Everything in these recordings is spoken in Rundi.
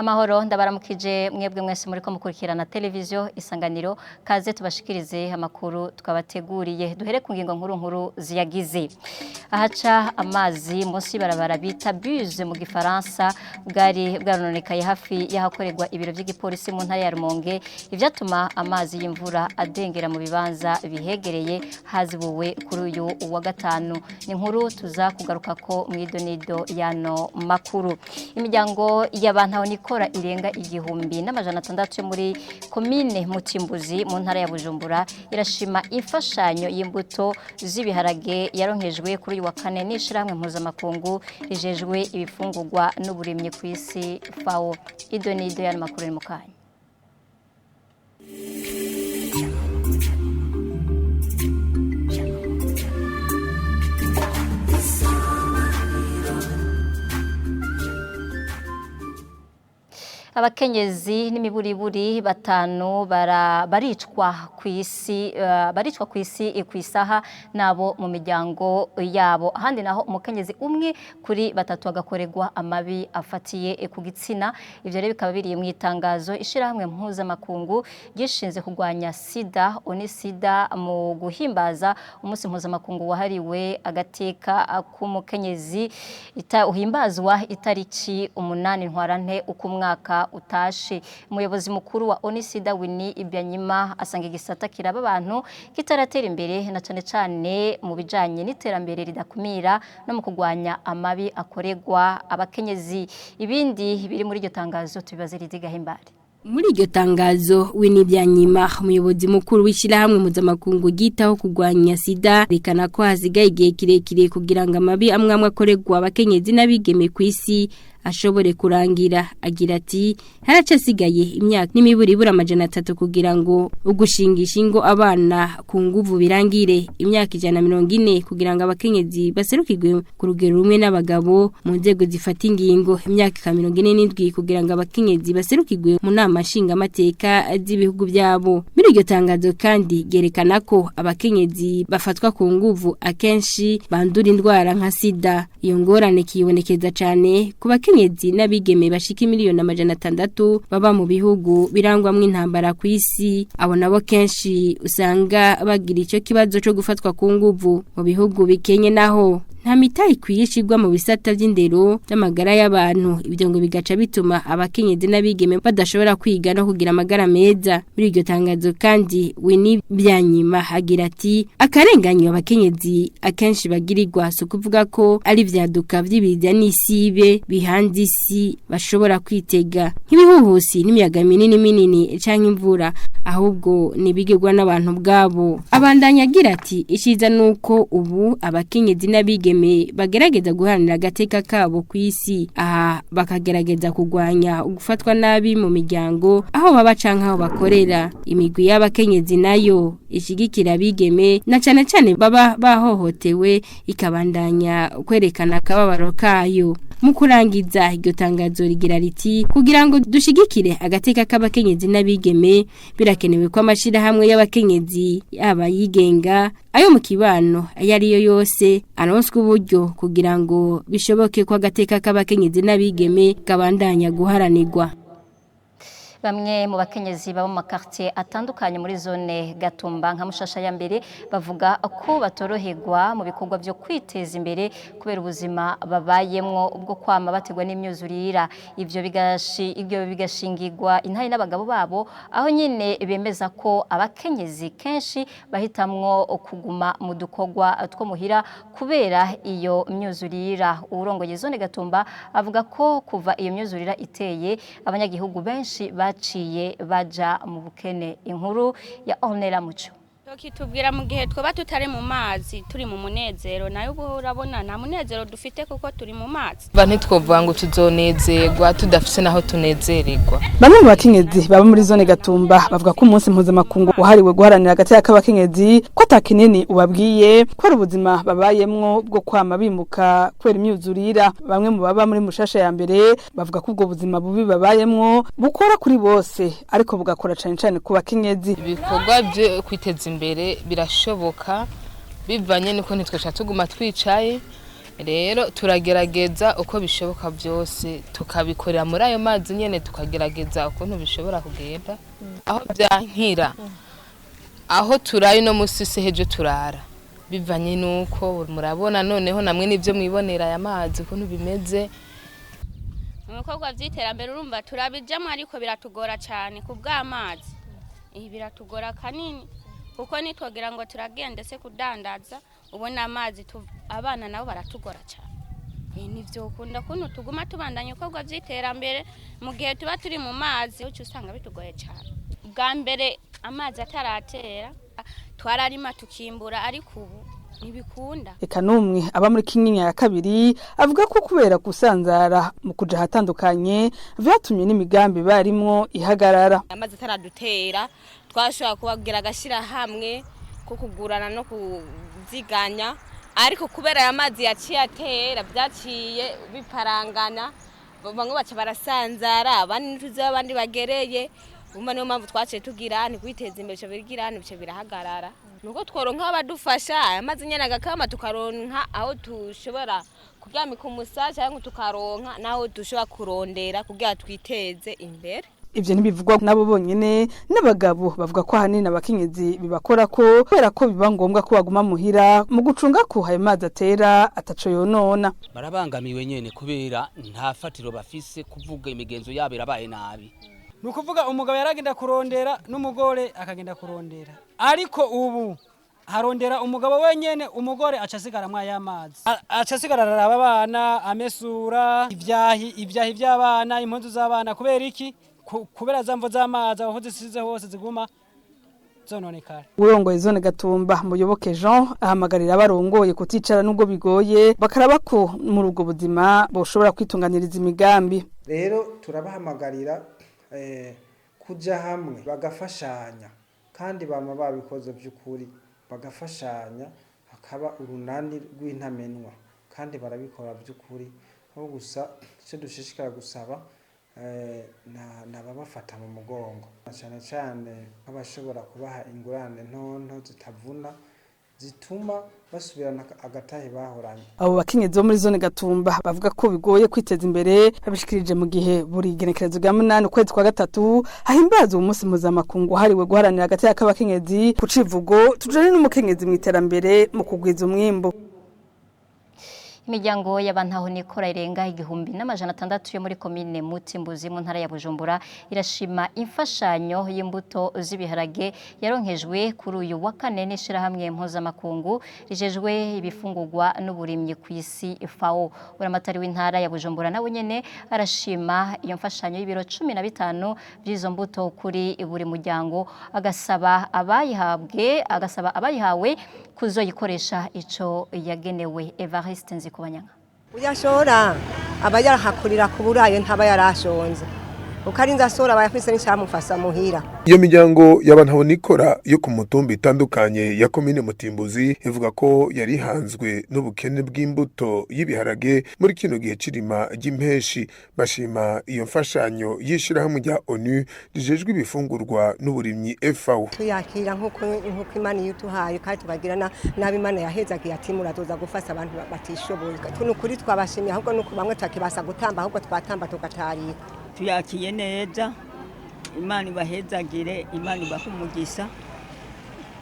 Amahoro ndabaramukije mwebwe mwese muri ko mukurikirana televiziyo Isanganiro kaze tubashikirize amakuru twabateguriye duhere ku ngingo nkuru ziyagize ahaca amazi munsi barabara bita buse mu gifaransa bwarononekaye hafi yahakorerwa ibiro by'igipolisi mu ntara ya Rumonge ivyatuma amazi y'imvura adengera mu bibanza bihegereye hazibuwe kuri uyu wa gatanu ni nkuru tuza kugaruka ko mwidonido yano makuru imiryango y'abantu nikora irenga igihumbi n'amajana 600 muri commune Mutimbuzi mu ntara ya Bujumbura irashima imfashanyo y'imbuto z'ibiharage yaronkejwe kuri uyu wa kane n'ishiramwe mpuzamakungu rijejwe ibifungurwa n'uburimyi ku isi FAO idonido yano makuru mu kanya abakenyezi n'imiburiburi batanu baricwa kwisi kwisaha nabo mu miryango yabo ahandi naho umukenyezi umwe kuri batatu agakorerwa amabi afatiye ku gitsina ivyo rero bikaba biri mu itangazo ishirahamwe mpuzamakungu gishinze kugwanya sida onisida mu guhimbaza umunsi mpuzamakungu wahariwe agateka k'umukenyezi uhimbazwa itariki 8 ntwarante uko mwaka utashe umuyobozi mukuru wa Onisida Winnie Ibyanyima asanga igisata kiraba abantu kitaratera imbere na cane mu bijanye n'iterambere ridakumira no mu kugwanya amabi akoregwa abakenyezi ibindi biri muri iryo tangazo tubibaze rizigahimbare. Muri iryo tangazo Winnie Byanyima umuyobozi mukuru w'ishirahamwe mpuzamakungu gitaho kugwanya sida rekana ko hazigaye igihe kirekire kugira ngo amabi amwe akoregwa abakenyezi n'abigeme ku isi ashobore kurangira agira ati haracasigaye imyaka n'imiburibura amajana 3 kugira ngo ugushingisha ingo abana ku nguvu birangire imyaka 140 kugira ngo abakenyezi baserukirwe ku rugero rumwe n'abagabo mu nzego zifata ingingo imyaka 47 kugira ngo abakenyezi baserukirwe mu nama nshinga amateka z'ibihugu byabo muri iryo tangazo kandi gerekana ko abakenyezi bafatwa ku nguvu akenshi bandura indwara nka sida iyo ngorane kibonekeza cyane ku abakenyezi n'abigeme bashika miliyoni 600 baba mu bihugu birangwamwe intambara ku isi abo nabo kenshi usanga bagira icyo kibazo cyo gufatwa ku nguvu mu bihugu bikenye naho nta mitayi kwiyishirwa mu bisata by'indero n'amagara y'abantu ibyo ngo bigaca bituma abakenyezi n'abigeme badashobora kwiga no kugira amagara meza muri iryo tangazo kandi Winnie Byanyima agira ati akarenganyo abakenyezi akenshi bagirirwa so kuvuga ko ari vyaduka by'ibiza n'isibe bihanze isi bashobora kwitega nk'ibihuhusi n'imiyaga minini canke imvura ahubwo nibigirwa n'abantu bwabo abandanya agira ati ishiza nuko ubu abakenyezi n'abigeme bagerageza guharanira agateka kabo ku isi aha bakagerageza kugwanya ugufatwa nabi mu miryango aho baba canke aho bakorera imigwi y'abakenyezi nayo ishigikira bigeme na cane baba bahohotewe ikabandanya kwerekana akababaro kayo mu kurangiza iryo tangazo rigira riti kugira ngo dushigikire agateka k'abakenyezi n'abigeme birakenewe ko amashirahamwe y'abakenyezi yaba yigenga ayo mu kibano ayariyo yose aronswe uburyo kugira ngo bishoboke ko agateka k'abakenyezi n'abigeme kabandanya guharanirwa. Bamwe mu bakenyezi baba mu makartier atandukanye muri zone Gatumba nka Mushasha ya mbere bavuga ko batoroherwa mu bikorwa byo kwiteza imbere kubera ubuzima babayemwo ubwo kwama bategwa n'imyuzurira ivyo bigashingirwa intari n'abagabo babo aho nyine bemeza ko abakenyezi kenshi bahitamwo kuguma mu dukogwa two muhira kubera iyo myuzurira urongoye zone Gatumba avuga ko kuva iyo myuzurira iteye abanyagihugu benshi baciye baja mu bukene inkuru ya Ornella Muco kitubwira mu gihe twaba tutari mu mazi turi mu munezero nayo ubu urabona nta munezero dufite kuko turi mu mazi ba ntitwovuga ngo tuzonezerwa tudafise naho tunezererwa bamwe mu bakenyezi baba muri zone Gatumba bavuga ko umunsi mpuzamakungu wahariwe guharanira agateka k'abakenyezi ko atakinini ubabwiye ko ari ubuzima babayemwo bwo kwama bimuka kwera imyuzurira bamwe mu baba muri Mushasha ya mbere bavuga ko ubwo buzima bubi babayemwo bukora kuri bose ariko bugakora cane ku bakenyezi ibikorwa byo kwiteza imbere birashoboka bivanye niko ntitwesha tuguma twicaye rero turagerageza uko bishoboka byose tukabikorera muri ayo mazi nyene tukagerageza ukuntu bishobora kugenda aho byankira aho turaye no musi se hejo turara bivanye nuko murabona noneho namwe nivyo mwibonera aya mazi ukuntu bimeze mu bikorwa vy'iterambere urumva turabijamo ariko biratugora cyane ku bw'amazi biratugora kanini kuko nitwogira ngo turagende se kudandaza ubona amazi abana nabo baratugora cyane nivyo ukunda kuntu tuguma tubandanya ibikorwa vy'iterambere mu gihe tuba turi mu mazi uco usanga bitugoye cyane bwa mbere amazi ataratera twararima tukimbura ariko ubu ntibikunda. Eka numwe aba muri Kinyinya ya kabiri avuga ko kubera kusanzara mu kuja hatandukanye vyatumye n'imigambi barimwo ihagarara. Amazi ataradutera twashobora kubagira agashira hamwe ko kugurana no kuziganya ariko kubera aya mazi yaciye atera byaciye biparangana bamwe baca barasanzara abandi ntuze abandi bagereye umva niyo mpamvu twaciye tugira ni kwiteza imbere cyo bigira ni cyo birahagarara nuko tworonka abadufasha aya mazi nyene agakama tukaronka aho tushobora kuryamika umusaje cyangwa tukaronka naho dushobora kurondera kugira twiteze imbere. Ivyo ntibivugwa nabo bonyene n'abagabo bavuga ko hanini abakenyezi bibakora ko kubera ko biba ngombwa ko baguma muhira mu gucunga ko ayo mazi atera ataco yonona. Barabangamiwe nyene kubera nta fatiro bafise kuvuga imigenzo yabo irabaye nabi. Nukuvuga umugabo yaragenda kurondera n'umugore akagenda kurondera ariko ubu harondera umugabo wenyene umugore acasigara mwa y'amazi acasigara araba abana amesura ivyahi by'abana impunzu z'abana kubera iki kubera zamvo z'amazi aho zisize hose ziguma zononekara. Urongoye zone Gatumba Muyoboke Jean ahamagarira abarongoye kuticara nubwo bigoye bakaraba ko muri ubwo buzima boshobora kwitunganiriza imigambi. Rero turabahamagarira kuja hamwe bagafashanya kandi bama babikoze by'ukuri bagafashanya hakaba urunani rw'intamenwa kandi barabikora by'ukuri aho gusa cyo dushishikara gusaba nababafata mu mugongo cyane cyane nk'abashobora kubaha ingurane ntonto zitavuna zituma basubirana agatahe bahoranye. Abo bakenyezi bo muri zone Gatumba bavuga ko bigoye kwiteza imbere babishikirije mu gihe buri genekerezo rya 8 ukwezi kwa gatatu hahimbaza umunsi mpuzamakungu hariwe guharanira agateka k'abakenyezi ku civugo tujane n'umukenyezi mu iterambere mu kugwiza umwimbo. Imiryango y'abantaho nikora irenga 1600 yo muri commune Mutimbuzi mu ntara ya Bujumbura irashima imfashanyo y'imbuto z'ibiharage yaronkejwe kuri uyu wa kane n'ishira hamwe mpuzamakungu rijejwe ibifungurwa n'uburimyi ku isi FAO. Uramatari w'intara ya Bujumbura nawe nyene arashima iyo mfashanyo y'ibiro 15 by'izo mbuto kuri buri muryango agasaba abayihawe kuzoyikoresha ico yagenewe. Evariste Nzikubanyanga uyashora aba yarahakurira ku burayo ntaba yarashonze ukarinza asora bayafise n'icamufasa muhira. Iyo miryango y'abantu nikora yo ku mutumba itandukanye ya commune Mutimbuzi ivuga ko yari hanzwe n'ubukene bw'imbuto y'ibiharage muri kino gihe cirima ry'impeshi. Bashima iyo mfashanyo yishira hamwe rya ONU rijejwe ibifungurwa n'uburimyi FAO. Tuyakira nkuko Imana yutuhaye kandi tubagirana nabi Imana yahezagiye ati murazoza gufasa abantu batishoboye. Tuno kuri twabashimye ahubwo nuko bamwe takibasa gutamba ahubwo twatamba tugatarika. Tuyakiye neza Imana ibahezagire Imana ibahumugisha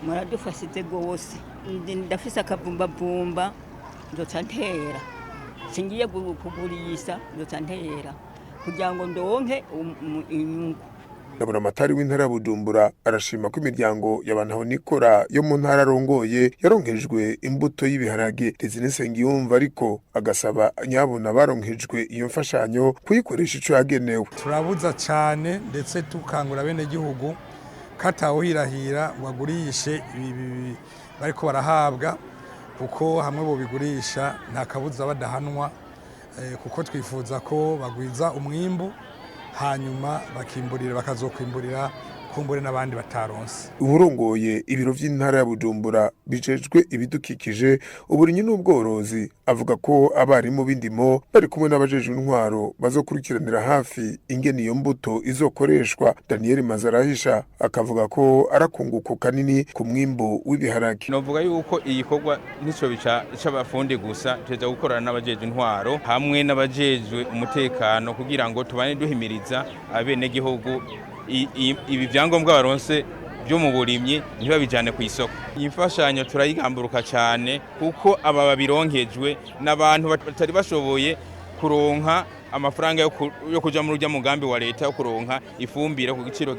muradufashije gose ndafise akavumbavumba ndoca ntera singiye kugurisha ndoca ntera kugira ngo ndonke inyungu. Ndabona amatari w'intara ya Bujumbura arashima ko imiryango y'abantu nikora yo mu ntara rongoye yaronkejwe imbuto y'ibiharage Nsengiyumva ariko agasaba nyabona baronkejwe iyo mfashanyo kuyikoresha ico yagenewe. Turabuza cyane ndetse tukangura bene gihugu katawuhirahira wagurishe ibi bariko barahabwa kuko hamwe bo bigurisha nta kabuza badahanwa kuko twifuza ko bagwiza umwimbu hanyuma bakimburira bakazokwimburira kumbure n'abandi bataronse. Uburongoye ibiro vy'intara ya Bujumbura bijejwe ibidukikije uburinyi n'ubworozi avuga ko abarimu b'indimo bari kumwe n'abajejwe intwaro bazokurikiranira hafi ingene iyo mbuto izokoreshwa. Daniel Mazarahisha akavuga ko arakunguko kanini ku mwimbo w'ibiharage. Novuga yuko igikorwa nico bica c'abafundi gusa teza gukorana n'abajejwe intwaro hamwe n'abajejwe umutekano kugira ngo tubane duhimiriza abene gihugu ibi vyangombwa baronse byo mu burimyi ntibabijane ku isoko. Imfashanyo turayigamburuka cyane kuko aba babironkejwe n'abantu batari bashoboye kuronka amafaranga yo kuja mu rujya mugambi wa leta yo kuronka ifumbire ku giciro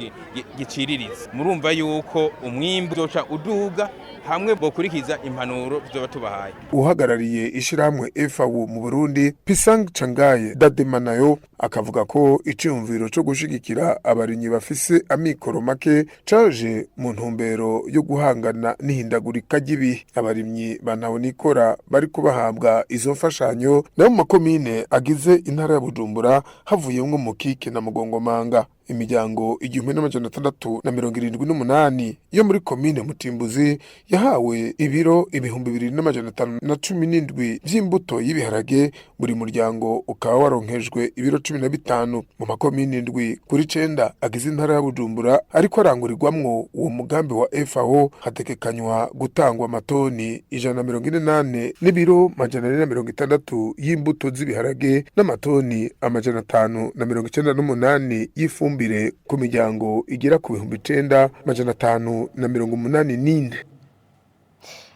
giciriritse. Murumva yuko umwimbu uzoca uduga hamwe bokurikiza impanuro tuzoba tubahaye. Uhagarariye ishiramwe FAO mu Burundi Pisang Changaye Dademanayo akavuga ko iciyumviro cyo gushigikira abarinyi bafise amikoro make caje mu ntumbero yo guhangana n'ihindagurika ry'ibihe. Abarimyi banabonikora bari kubahabwa izo mfashanyo na mu makomine agize intara ya Bujumbura havuyemwo Mukike na Mugongomanga. Imiryango 1678 yo muri komine Mutimbuzi yahawe ibiro 2517 vy'imbuto y'ibiharage, buri muryango ukaba waronkejwe ibiro 15 mu makomine 7 kuri 9 agize intara ya Bujumbura. Ariko arangurirwamwo uwo mugambi wa FAO hatekekanywa gutangwa amatoni 148 n'ibiro 460 y'imbuto z'ibiharage n'amatoni 598 y'ifumbire ku miryango igera ku 9584.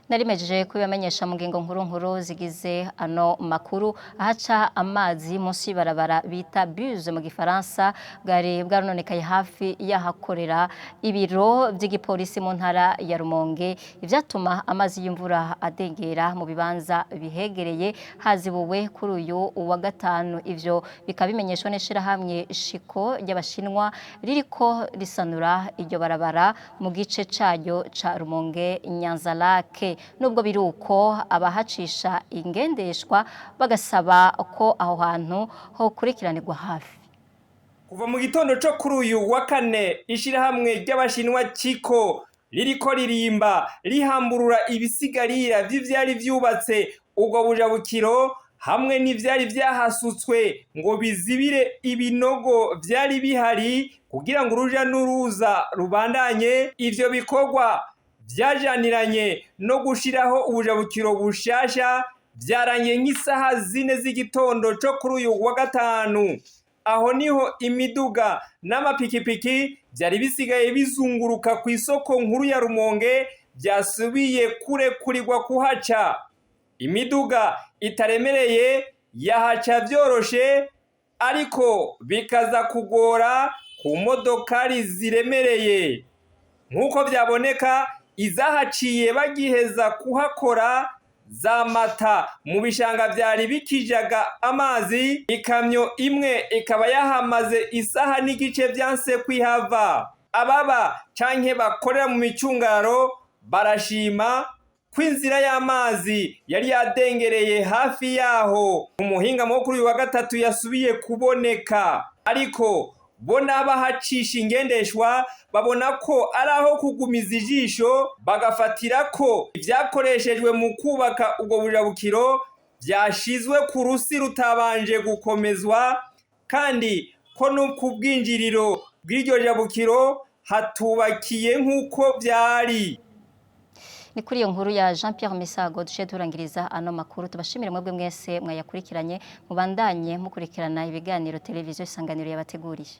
Narimejeje kubamenyesha mu ngingo nkuru zigize ano makuru. Ahaca amazi munsi barabara bita buse mu gifaransa bwarononekaye hafi yahakorera ibiro by'igipolisi mu ntara ya Rumonge, ivyatuma amazi y'imvura adengera mu bibanza bihegereye hazibuwe kuri uyu wa gatanu. Ivyo bikabimenyeshwa n'ishira hamwe Shiko y'abashinwa ririko risanura iryo barabara mu gice cayo ca Rumonge Nyanzalake. Nubwo biruko abahacisha ingendeshwa bagasaba ko aho hantu ho kurikiranirwa hafi. Kuva mu gitondo cyo kuri uyu wa kane ishirahamwe ry'abashinwa Chiko ririko ririmba rihamburura ibisigarira vy'ivyari vyubatse ubwo bujabukiro hamwe n'ivyari vyahasutswe ngo bizibire ibinogo vyari bihari kugira ngo uruja n'uruza rubandanye. Ivyo bikorwa byajaniranye no gushiraho ubujabukiro bushasha byaranye nk'isaha 4 z'igitondo cyo kuri uyu wa gatanu. Aho niho imiduga n'amapikipiki byari bisigaye bizunguruka ku isoko nkuru ya Rumonge byasubiye kurekurirwa kuhaca. Imiduga itaremereye yahaca byoroshe, ariko bikaza kugora ku modokari ziremereye. Nkuko byaboneka izahaciye bagiheza kuhakora za mata mu bishanga byari bikijaga amazi, ikamyo imwe ikaba yahamaze isaha n'igice byanse kwihava. Ababa canke bakorera mu micungaro barashima kwinzira y'amazi yari yadengereye hafi yaho umuhinga mukuru uyu wa gatatu yasubiye kuboneka. Ariko bona bahacisha ingendeshwa babona ko araho kugumiza ijisho bagafatira ko ibyakoreshejwe mu kubaka ubwo bujabukiro byashizwe ku rusi rutabanje gukomezwa, kandi ko no ku bwinjiriro bw'iryo jabukiro hatubakiye nk'uko byari. Ni kuri iyo nkuru ya Jean Pierre Misago dushe turangiriza ano makuru. Tubashimire mwebwe mwese mwayakurikiranye, mubandanye mukurikirana ibiganiro televiziyo Isanganiro yabateguriye.